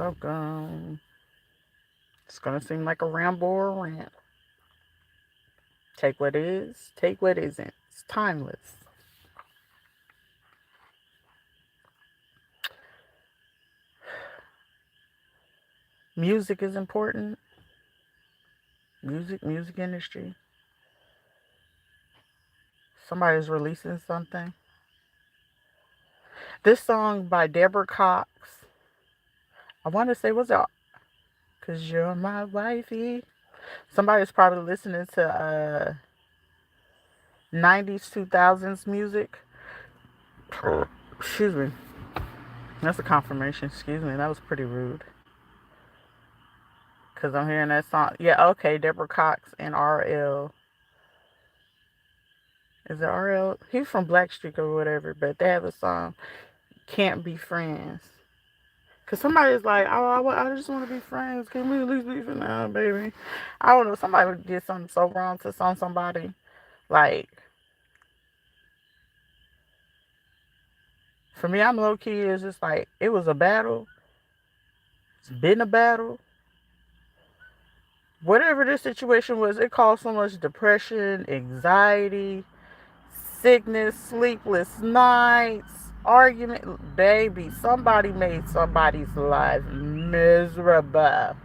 welcome. It's gonna seem like a ramble or a rant. Take what is, take what isn't. It's timeless. Music is important. Music industry. Somebody's releasing something. This song by Deborah Cox. I want to say, what's it? Cause you're my wifey. Somebody's probably listening to 90s, 2000s music. Excuse me. That's a confirmation. Excuse me. That was pretty rude. Because I'm hearing that song. Yeah, okay. Deborah Cox and RL. Is it RL? He's from Blackstreet or whatever. But they have a song, Can't Be Friends. Because somebody's like, oh, I just want to be friends. Can we at least be friends now, baby? I don't know. Somebody did something so wrong to somebody. Like, for me, I'm low key. It's just like, it was a battle. It's been a battle. Whatever this situation was, it caused so much depression, anxiety, sickness, sleepless nights, argument. Baby, somebody made somebody's life miserable.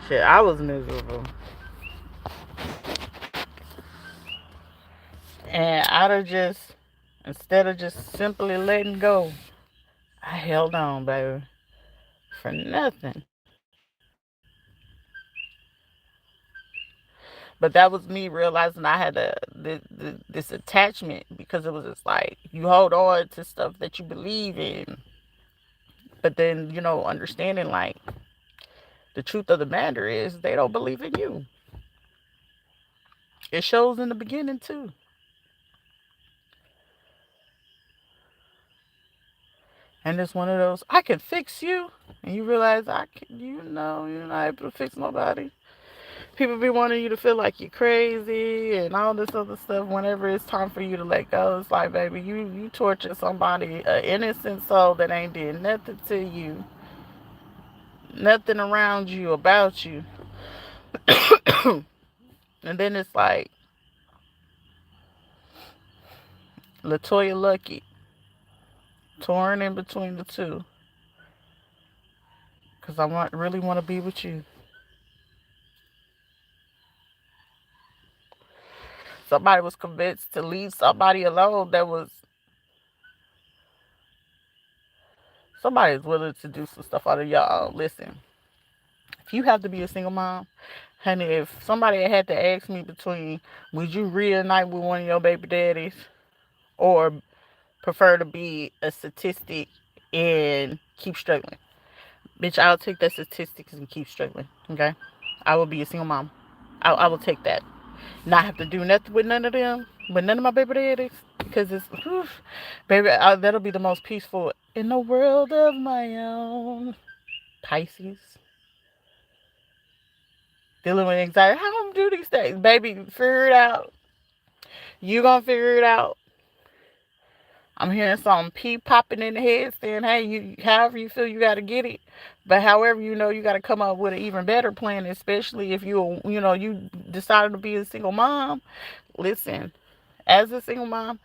Shit, I was miserable. And I'd have just, instead of just simply letting go, I held on, baby, for nothing. But that was me realizing I had this attachment, because it was just like you hold on to stuff that you believe in, but then understanding like the truth of the matter is they don't believe in you. It shows in the beginning too. And it's one of those, I can fix you, and you realize I can. You're not able to fix nobody. People be wanting you to feel like you're crazy and all this other stuff. Whenever it's time for you to let go, it's like, baby, you torture somebody, an innocent soul that ain't did nothing to you, nothing around you, about you. And then it's like Latoya Lucky, torn in between the two, because really want to be with you. Somebody was convinced to leave somebody alone that was, somebody's willing to do some stuff out of y'all. Listen, if you have to be a single mom, honey, if somebody had to ask me between, would you reunite with one of your baby daddies or prefer to be a statistic and keep struggling? Bitch, I'll take that statistics and keep struggling, okay? I will be a single mom. I will take that. Not have to do nothing with none of them, but none of my baby daddies, because it's, whew, baby, that'll be the most peaceful in a world of my own. Pisces. Dealing with anxiety. How I'm do these things? Baby, figure it out. You gonna figure it out. I'm hearing some pee popping in the head saying, hey, you however you feel you gotta get it. But however you gotta come up with an even better plan, especially if you decided to be a single mom. Listen, as a single mom,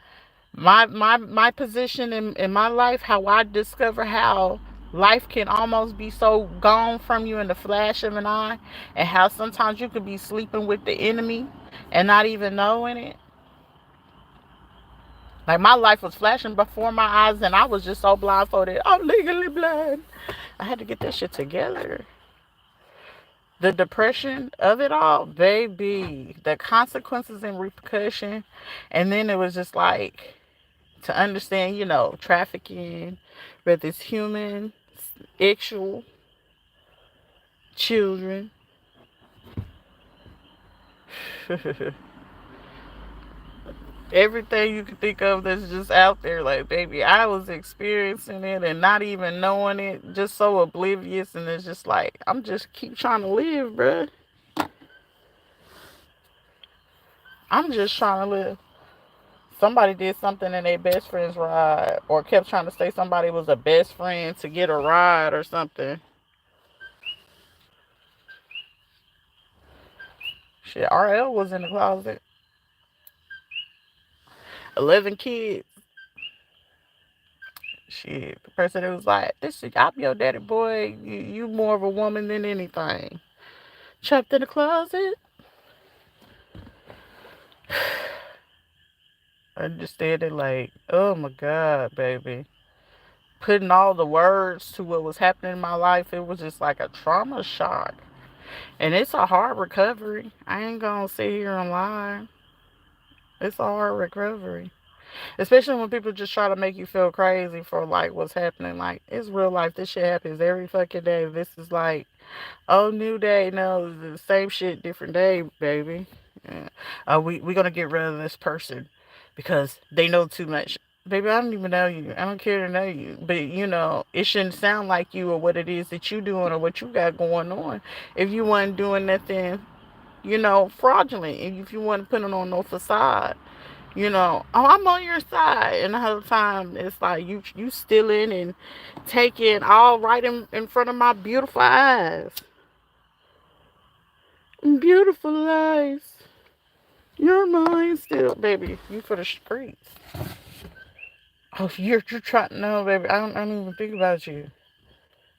my position in my life, how I discover how life can almost be so gone from you in the flash of an eye, and how sometimes you could be sleeping with the enemy and not even knowing it. Like, my life was flashing before my eyes and I was just so blindfolded. I'm legally blind. I had to get that shit together. The depression of it all, baby, the consequences and repercussion. And then it was just like, to understand, trafficking, whether it's human, actual, children. Everything you can think of that's just out there. Like, baby, I was experiencing it and not even knowing it, just so oblivious. And it's just like, I'm just keep trying to live, bruh. I'm just trying to live. Somebody did something in their best friend's ride, or kept trying to say somebody was a best friend to get a ride or something. Shit, RL was in the closet. 11 kids. Shit, the person that was like, this shit, I'm your daddy, boy. You more of a woman than anything. Trapped in the closet. Understanding, like, oh my God, baby. Putting all the words to what was happening in my life, it was just like a trauma shock. And it's a hard recovery. I ain't gonna sit here and lie. It's a hard recovery. Especially when people just try to make you feel crazy for like what's happening. Like, it's real life. This shit happens every fucking day. This is like, oh, new day. No, the same shit, different day, baby. Yeah. We gonna get rid of this person because they know too much. Baby, I don't even know you. I don't care to know you. But, it shouldn't sound like you or what it is that you doing or what you got going on. If you wasn't doing nothing, fraudulent. If you wasn't putting on no facade. Oh, I'm on your side. And the whole time, it's like you stealing and taking all right in front of my beautiful eyes. Beautiful eyes. You're mine still, baby. You for the streets. Oh, you're trying. No, baby. I don't even think about you.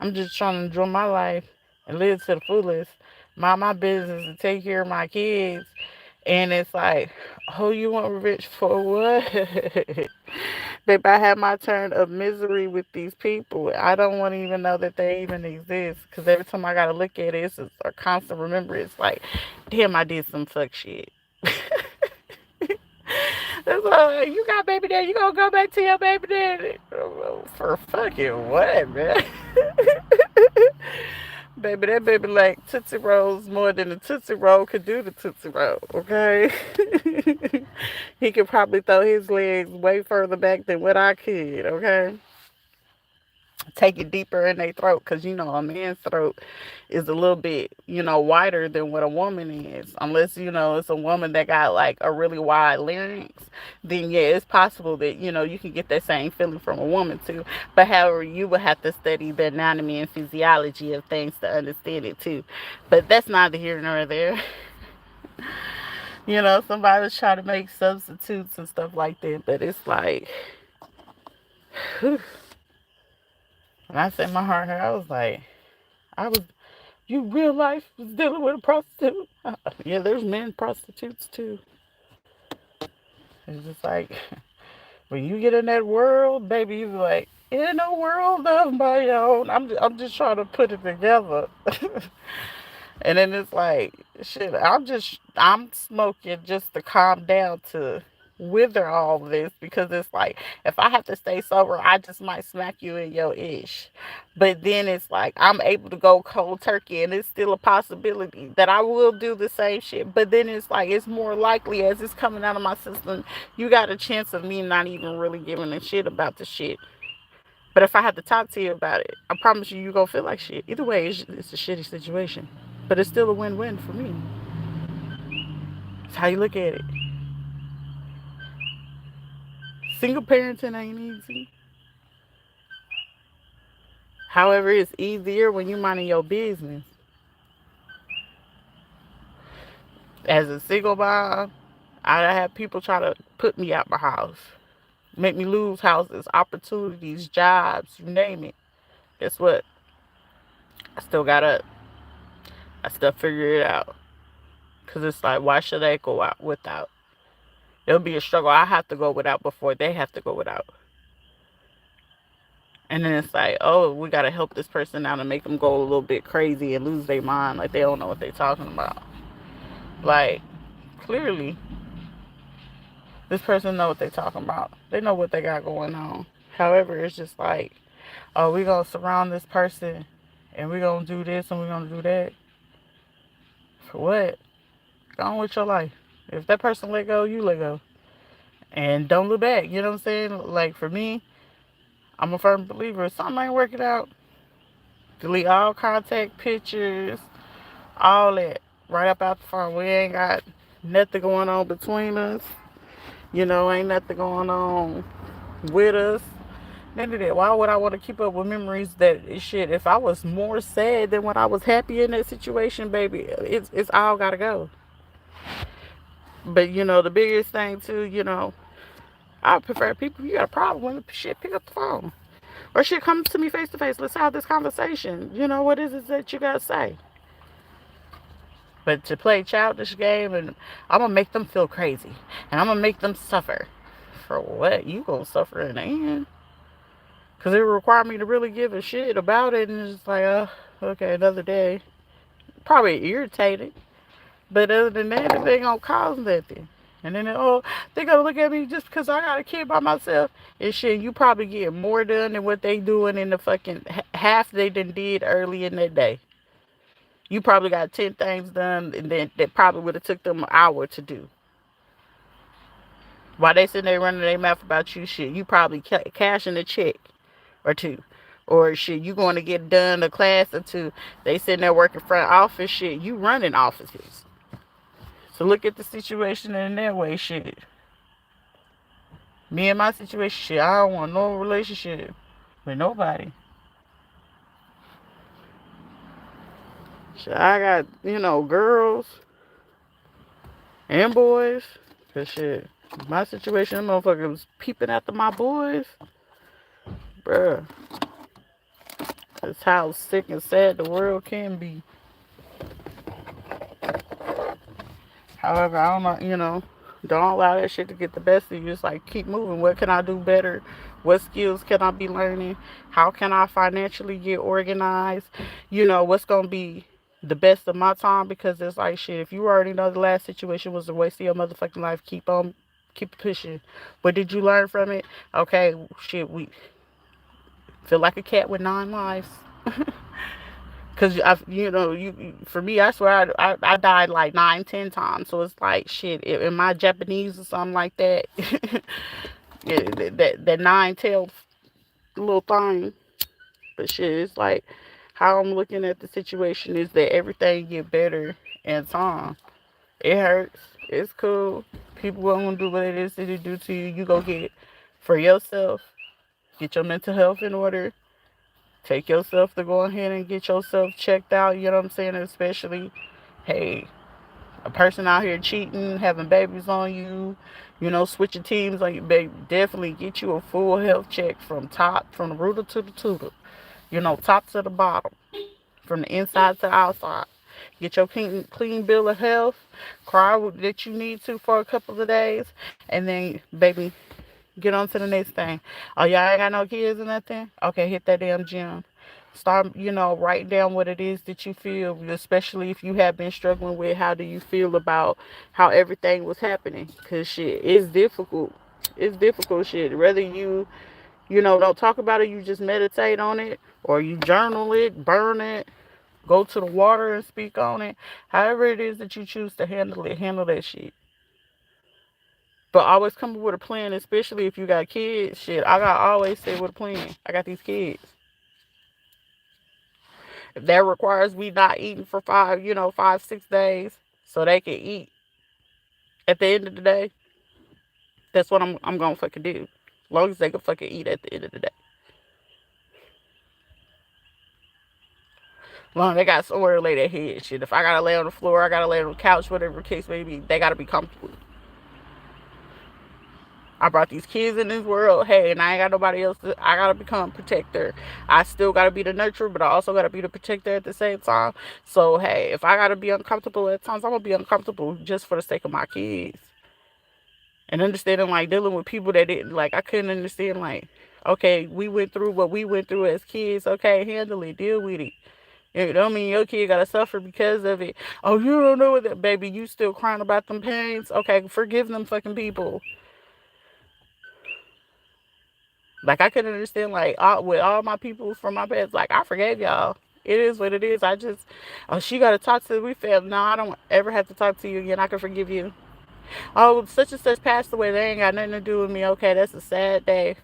I'm just trying to enjoy my life and live to the fullest. Mind my business and take care of my kids. And it's like, oh, you want revenge for what? Babe, I had my turn of misery with these people. I don't want to even know that they even exist. Because every time I got to look at it, it's just a constant remembrance. Like, damn, I did some fuck shit. That's why you got baby daddy. You gonna go back to your baby daddy for fucking what, man? Baby, that baby like Tootsie Rolls more than the Tootsie Roll could do the Tootsie Roll, okay? He could probably throw his legs way further back than what I could, okay? Take it deeper in their throat because, a man's throat is a little bit, wider than what a woman is. Unless, it's a woman that got like a really wide larynx, then yeah, it's possible that, you can get that same feeling from a woman too. But however, you would have to study the anatomy and physiology of things to understand it too. But that's neither here nor there. Somebody was trying to make substitutes and stuff like that, but it's like, whew. When I said my heart hurt, I was like, you real life was dealing with a prostitute? Yeah, there's men prostitutes too. It's just like, when you get in that world, baby, you be like, in a world of my own. I'm just trying to put it together. And then it's like, shit, I'm smoking just to calm down, to wither all this, because it's like, if I have to stay sober, I just might smack you in your ish. But then it's like, I'm able to go cold turkey, and it's still a possibility that I will do the same shit. But then it's like, it's more likely as it's coming out of my system, you got a chance of me not even really giving a shit about the shit. But if I have to talk to you about it, I promise you, gonna feel like shit. Either way, it's a shitty situation. But it's still a win-win for me. It's how you look at it. Single parenting ain't easy. However, it's easier when you minding your business. As a single mom, I have people try to put me out my house, make me lose houses, opportunities, jobs, you name it. Guess what? I still got up. I still figure it out. Because it's like, why should I go out without? It'll be a struggle. I have to go without before they have to go without. And then it's like, oh, we got to help this person out and make them go a little bit crazy and lose their mind. Like, they don't know what they're talking about. Like, clearly, this person know what they're talking about. They know what they got going on. However, it's just like, oh, we going to surround this person and we going to do this and we going to do that. For what? Go on with your life. If that person let go, you let go. And don't look back. You know what I'm saying? Like, for me, I'm a firm believer. If something ain't working out, delete all contact pictures, all that. Right up out the phone. We ain't got nothing going on between us. Ain't nothing going on with us. None of that. Why would I want to keep up with memories that shit? If I was more sad than when I was happy in that situation, baby, it's all gotta go. But the biggest thing too, I prefer people. You got a problem with shit, pick up the phone. Or shit, come to me face to face. Let's have this conversation. What is it that you gotta say? But to play childish game, and I'm gonna make them feel crazy, and I'm gonna make them suffer. For what? You gonna suffer in the end? Cause it would require me to really give a shit about it, and it's just like, okay, another day. Probably irritated, but other than that, it ain't gonna cause nothing. And then they gonna look at me just because I got a kid by myself and shit. You probably get more done than what they doing in the fucking half they done did early in that day. You probably got 10 things done, and then that probably would have took them an hour to do. While they sitting there running their mouth about you, shit, you probably cashing a check or two. Or shit, you going to get done a class or two. They sitting there working front office shit. You running offices. So look at the situation in that way, shit. Me and my situation, shit, I don't want no relationship with nobody. Shit, I got, girls and boys. Cause shit, my situation, them motherfuckers peeping after my boys. Bruh. That's how sick and sad the world can be. However, I don't know, don't allow that shit to get the best of you. Just like keep moving. What can I do better? What skills can I be learning? How can I financially get organized? What's gonna be the best of my time? Because it's like shit, if you already know the last situation was a waste of your motherfucking life, keep pushing. What did you learn from it? Okay, shit, we feel like a cat with 9 lives. Cause for me, I swear I died like 9, 10 times. So it's like shit. Am I Japanese or something like that? Yeah, that nine-tailed little thing. But shit, it's like how I'm looking at the situation is that everything get better in time. It hurts. It's cool. People gonna do what it is that they do to you. You go get it for yourself. Get your mental health in order. Take yourself to go ahead and get yourself checked out. You know what I'm saying? Especially, hey, a person out here cheating, having babies on you, switching teams on you, baby. Definitely get you a full health check from the rooter to the tutor. Top to the bottom, from the inside to the outside. Get your clean bill of health. Cry that you need to for a couple of days, and then, baby, get on to the next thing. Oh, y'all ain't got no kids or nothing? Okay, hit that damn gym. Start, writing down what it is that you feel, especially if you have been struggling with how do you feel about how everything was happening. Because shit, it's difficult. It's difficult shit. Whether don't talk about it, you just meditate on it, or you journal it, burn it, go to the water and speak on it. However it is that you choose to handle it, handle that shit. But always come up with a plan, especially if you got kids. Shit, I got always stay with a plan. I got these kids. If that requires me not eating for 5, 6 days, so they can eat at the end of the day, that's what I'm gonna fucking do. As long as they can fucking eat at the end of the day. As long as they got somewhere to lay their head. Shit, if I gotta lay on the floor, I gotta lay on the couch, whatever the case may be, they gotta be comfortable. I brought these kids in this world, hey, and I ain't got nobody else. I gotta become a protector. I still gotta be the nurturer, but I also gotta be the protector at the same time. So, hey, if I gotta be uncomfortable at times, I'm gonna be uncomfortable just for the sake of my kids. And understanding, like, dealing with people that didn't, like, I couldn't understand, like, okay, we went through what we went through as kids. Okay, handle it, deal with it. It don't mean your kid gotta suffer because of it. Oh, you don't know what that, baby. You still crying about them pains? Okay, forgive them fucking people. Like, I couldn't understand, like, with all my people from my past, like, I forgave y'all. It is what it is. Oh, she got to talk to, we failed. No, I don't ever have to talk to you again. I can forgive you. Oh, such and such passed away. They ain't got nothing to do with me. Okay, that's a sad day.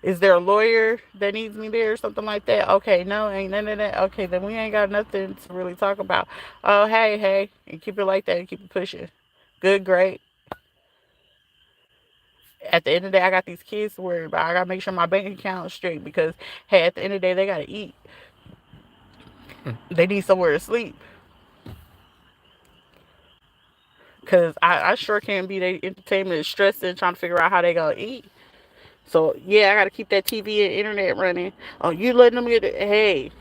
Is there a lawyer that needs me there or something like that? Okay, no, ain't none of that. Okay, then we ain't got nothing to really talk about. Oh, hey, and keep it like that and keep it pushing. Good, great. At the end of the day, I got these kids to worry about. I gotta make sure my bank account is straight because, hey, at the end of the day, they gotta eat. They need somewhere to sleep. Because I sure can't be their entertainment, stressing, trying to figure out how they going to eat. So yeah, I gotta keep that TV and internet running. Oh, you letting them get it? Hey,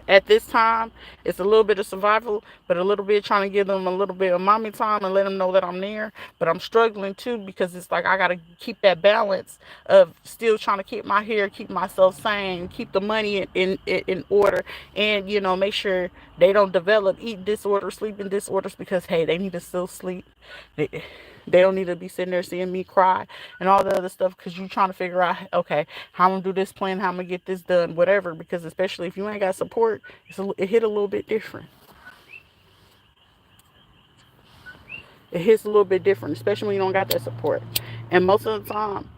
at this time, it's a little bit of survival, but a little bit trying to give them a little bit of mommy time and let them know that I'm there. But I'm struggling too because it's like I gotta keep that balance of still trying to keep my hair, keep myself sane, keep the money in order, and make sure they don't develop eating disorders, sleeping disorders because hey, they need to still sleep. They, they don't need to be sitting there seeing me cry and all the other stuff because you trying to figure out, okay, how I'm gonna do this plan, how I'm gonna get this done, whatever. Because especially if you ain't got support, it hit a little bit different. It hits a little bit different, especially when you don't got that support. And most of the time,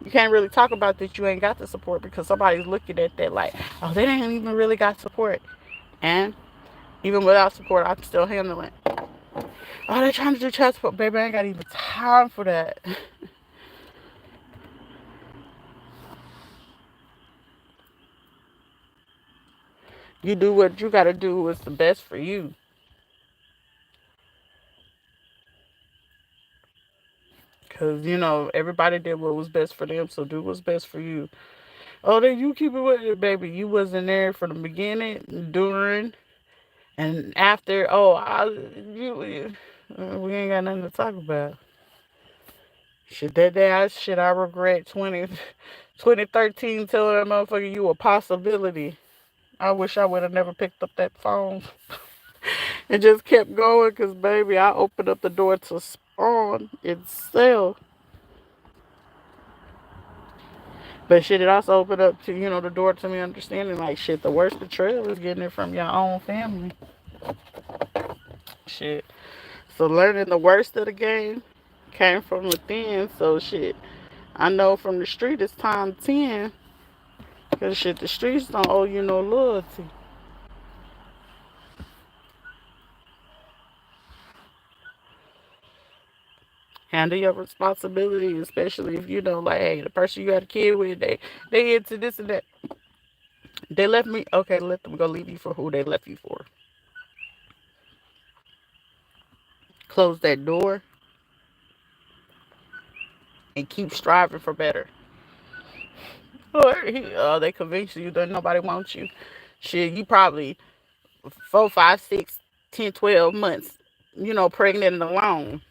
you can't really talk about that you ain't got the support because somebody's looking at that like, oh, they ain't even really got support. And even without support, I'm still handling. Oh, they're trying to do child support, baby. I ain't got even time for that. You do what you got to do. What's the best for you. Because, everybody did what was best for them, so do what's best for you. Oh, then you keep it with it, baby. You wasn't there from the beginning, during, and after. Oh, we ain't got nothing to talk about. Shit, that day, I regret 2013 telling that motherfucker you a possibility. I wish I would have never picked up that phone and just kept going, because, baby, I opened up the door to spawn itself. But shit, it also opened up to, the door to me understanding, like, shit, the worst betrayal is getting it from your own family. Shit. So learning the worst of the game came from within. So shit, I know from the street it's time 10. Because shit, the streets don't owe you no loyalty. Handle your responsibility, especially if you know, like, hey, the person you got a kid with, they into this and that. They left me, okay, let them go leave you for who they left you for. Close that door and keep striving for better. Or they convince you that nobody wants you. Shit, you probably 4, 5, 6, 10, 12 months, pregnant and alone.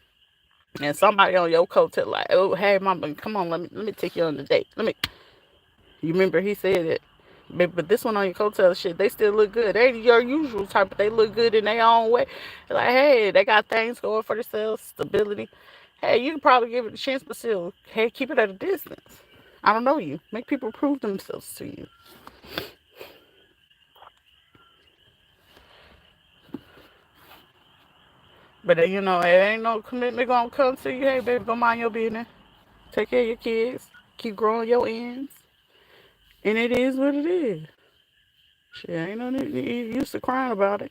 And somebody on your coattail like, oh, hey, mama, come on, let me take you on the date. You remember he said it. But this one on your coattail, shit, they still look good. They ain't your usual type, but they look good in their own way. Like, hey, they got things going for themselves, stability. Hey, you can probably give it a chance, but still, hey, keep it at a distance. I don't know you. Make people prove themselves to you. But it ain't no commitment gonna come to you. Hey, baby, go mind your business. Take care of your kids. Keep growing your ends. And it is what it is. Shit, ain't no need. You used to crying about it.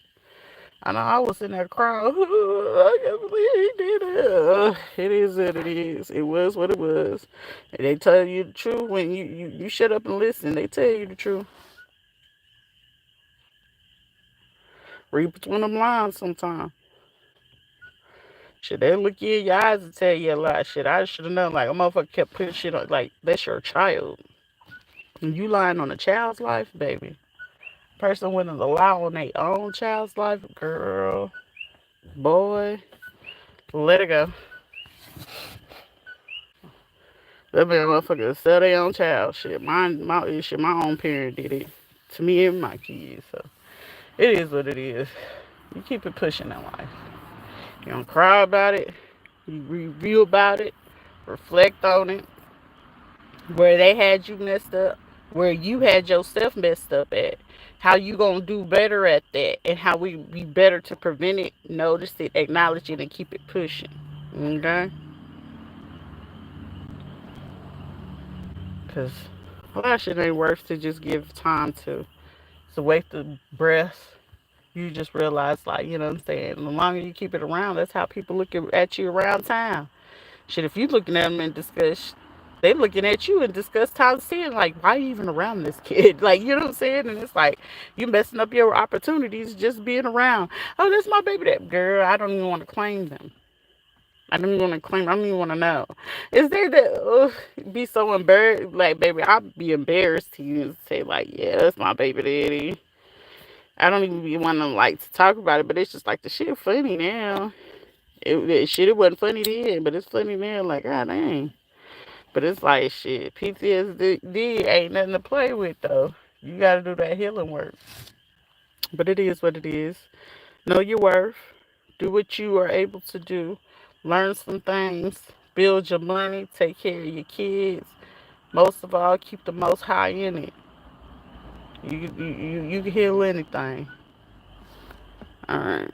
I know I was in there crying. I can't believe he did it. It is what it is. It was what it was. And they tell you the truth when you shut up and listen. They tell you the truth. Read between them lines sometimes. Shit, they look you in your eyes and tell you a lot. Shit, I should have known. Like, a motherfucker kept putting shit on. Like, that's your child. And you lying on a child's life, baby. Person wouldn't allow on their own child's life, girl, boy, let it go. That man motherfucker sell their own child. Shit, my own parent did it to me and my kids. So it is what it is. You keep it pushing in life. You don't cry about it. You review about it. Reflect on it. Where they had you messed up. Where you had yourself messed up at. How you gonna do better at that, and how we be better to prevent it, notice it, acknowledge it, and keep it pushing. Okay? Because a lot of shit ain't worth to just give time to. It's a waste of breath. You just realize, like, you know what I'm saying? The longer you keep it around, that's how people look at you around town. Shit, if you looking at them in disgust, they looking at you in disgust times 10. Like, why are you even around this kid? Like, you know what I'm saying? And it's like, you messing up your opportunities just being around. Oh, that's my baby. That girl, I don't even want to claim them. I don't even want to claim. I don't even want to know. Is there that be so embarrassed? Like, baby, I'd be embarrassed to you and say, like, yeah, that's my baby daddy. I don't even be wanting like to talk about it, but it's just like the shit funny now. It wasn't funny then, but it's funny now. Like, god dang. But it's like shit. PTSD ain't nothing to play with though. You gotta do that healing work. But it is what it is. Know your worth. Do what you are able to do. Learn some things. Build your money. Take care of your kids. Most of all, keep the most high in it. You can heal anything. All right.